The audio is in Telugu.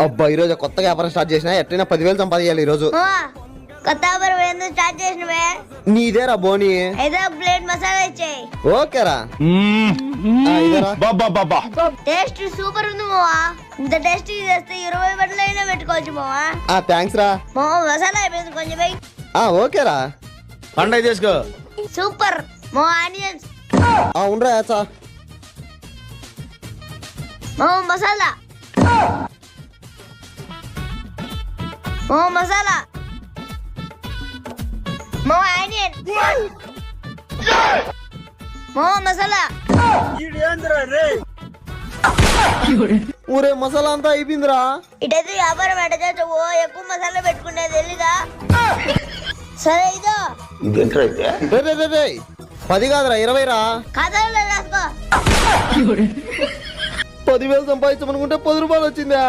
అబ్బా ఈ రోజు కొత్తగా వ్యాపారం స్టార్ట్ చేసినా ఎట్లయినా 10,000 సంపాదించాలి ఈ రోజు. కొత్త వ్యాపారం ఎందుకు స్టార్ట్ చేసినవే? నీదేరా బోని. ఏదో ప్లేట్ మసాలా ఇచ్చేయి. ఓకేరా. టేస్ట్ సూపర్ ఉంది మావా. ఇంత టేస్టీ చేస్తే 20 బట్టలైనా పెట్టుకోవచ్చు మావా. థ్యాంక్స్ రా. మావా మసాలా అయిపోయింది కొంచెం వెయ్యి. ఓకేరా. పండగ చేసుకో. సూపర్ మావా. ఆనియన్స్ ఉండరా యాచా. మావా మసాలా. మావా మసాలా. మావా ఆనియన్. మావా మసాలా. ఊరే మసాలా అంతా అయిపోయిందిరా. ఇటైతే వ్యాపారం ఎట్ట చేస్తావు? ఎక్కువ మసాలా పెట్టుకునేది తెలీదా? సరే ఇదో 10 కాదురా 20 రా. ఖాతాలో రాసుకో. 10,000 సంపాదించమనుకుంటే 10 రూపాయలు వచ్చిందా?